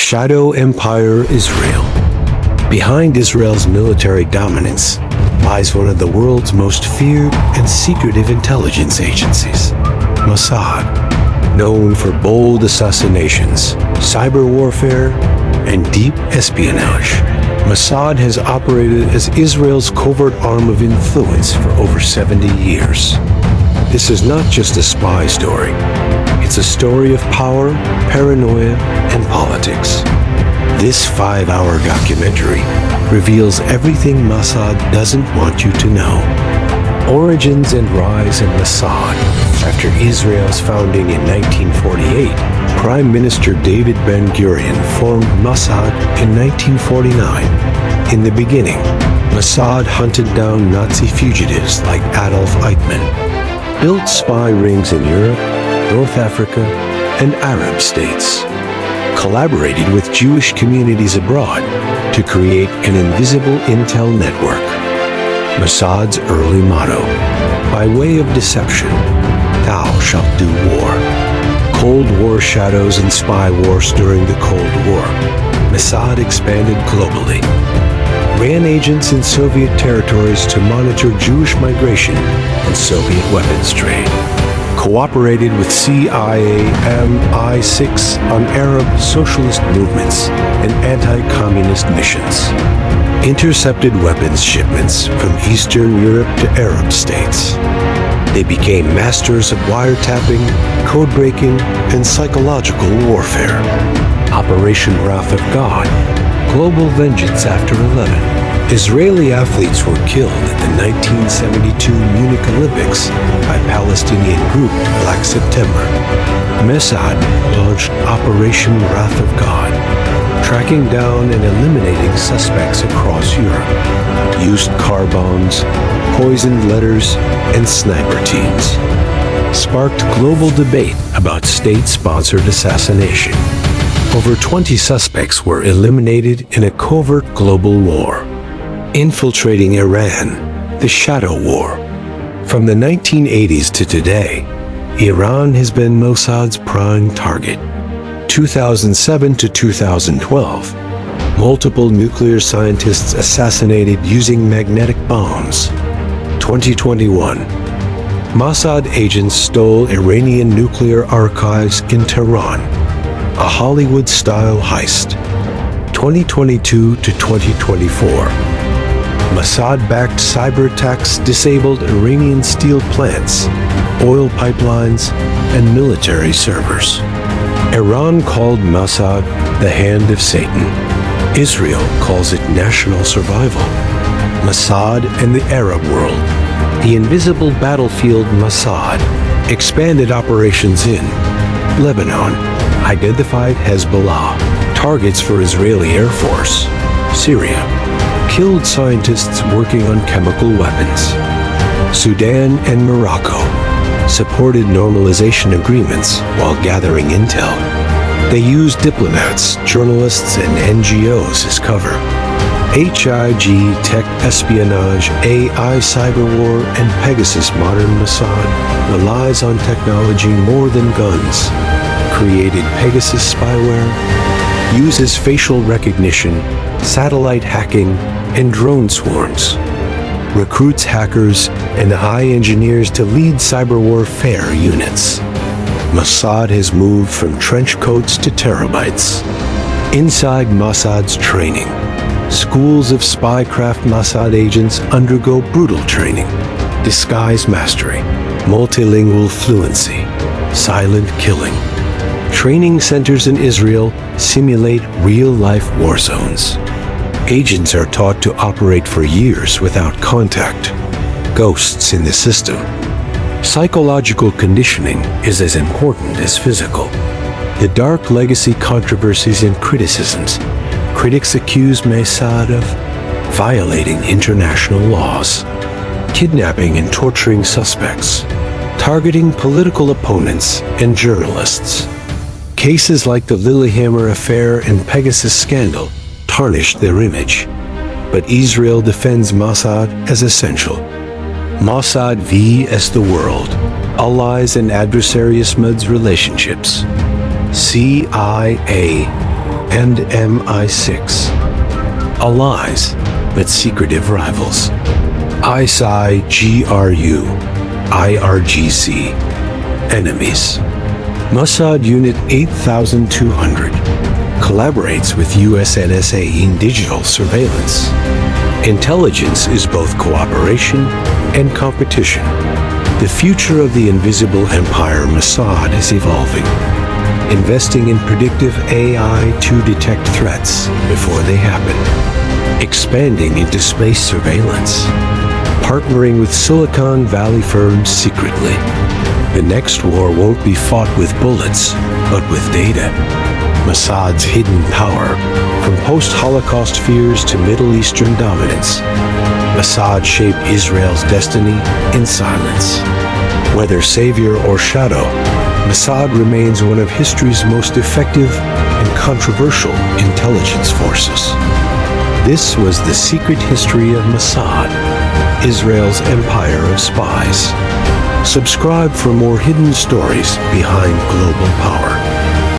Shadow Empire Israel. Behind Israel's military dominance lies one of the world's most feared and secretive intelligence agencies, Mossad. Known for bold assassinations, cyber warfare, and deep espionage, Mossad has operated as Israel's covert arm of influence for over 70 years. This is not just a spy story. It's a story of power, paranoia, and politics. This 5-hour documentary reveals everything Mossad doesn't want you to know. Origins and rise of Mossad. After Israel's founding in 1948, Prime Minister David Ben-Gurion formed Mossad in 1949. In the beginning, Mossad hunted down Nazi fugitives like Adolf Eichmann, built spy rings in Europe, North Africa, and Arab states, collaborated with Jewish communities abroad to create an invisible intel network. Mossad's early motto, by way of deception, thou shalt do war. Cold War shadows and spy wars during the Cold War. Mossad expanded globally. Ran agents in Soviet territories to monitor Jewish migration and Soviet weapons trade. Cooperated with CIA MI6 on Arab socialist movements and anti-communist missions. Intercepted weapons shipments from Eastern Europe to Arab states. They became masters of wiretapping, code-breaking, and psychological warfare. Operation Wrath of God, global vengeance after 11. Israeli athletes were killed at the 1972 Munich Olympics by Palestinian group Black September. Mossad launched Operation Wrath of God, tracking down and eliminating suspects across Europe. Used car bombs, poisoned letters, and sniper teams. Sparked global debate about state-sponsored assassination. Over 20 suspects were eliminated in a covert global war. Infiltrating Iran, the Shadow War. From the 1980s to today, Iran has been Mossad's prime target. 2007 to 2012, multiple nuclear scientists assassinated using magnetic bombs. 2021, Mossad agents stole Iranian nuclear archives in Tehran, a Hollywood-style heist. 2022 to 2024, Mossad-backed cyberattacks disabled Iranian steel plants, oil pipelines, and military servers. Iran called Mossad the Hand of Satan. Israel calls it national survival. Mossad and the Arab world. The invisible battlefield Mossad expanded operations in Lebanon, identified Hezbollah, targets for Israeli Air Force, Syria, killed scientists working on chemical weapons. Sudan and Morocco supported normalization agreements while gathering intel. They used diplomats, journalists, and NGOs as cover. HIG, tech espionage, AI cyber war, and Pegasus modern Mossad relies on technology more than guns. Created Pegasus spyware, uses facial recognition, satellite hacking, and drone swarms. Recruits hackers and high engineers to lead cyber warfare units. Mossad has moved from trench coats to terabytes. Inside Mossad's training, schools of spycraft Mossad agents undergo brutal training, disguise mastery, multilingual fluency, silent killing. Training centers in Israel simulate real-life war zones. Agents are taught to operate for years without contact. Ghosts in the system. Psychological conditioning is as important as physical. The dark legacy controversies and criticisms. Critics accuse Mossad of violating international laws, kidnapping and torturing suspects, targeting political opponents and journalists. Cases like the Lillehammer affair and Pegasus scandal tarnished their image, but Israel defends Mossad as essential. Mossad vs. the world, allies and adversaries relationships. CIA, and MI6. Allies, but secretive rivals. ISI-GRU, IRGC. Enemies. Mossad Unit 8200 collaborates with US NSA in digital surveillance. Intelligence is both cooperation and competition. The future of the invisible empire Mossad is evolving, investing in predictive AI to detect threats before they happen, expanding into space surveillance, partnering with Silicon Valley firms secretly. The next war won't be fought with bullets, but with data. Mossad's hidden power, from post-Holocaust fears to Middle Eastern dominance. Mossad shaped Israel's destiny in silence. Whether savior or shadow, Mossad remains one of history's most effective and controversial intelligence forces. This was the secret history of Mossad, Israel's empire of spies. Subscribe for more hidden stories behind global power.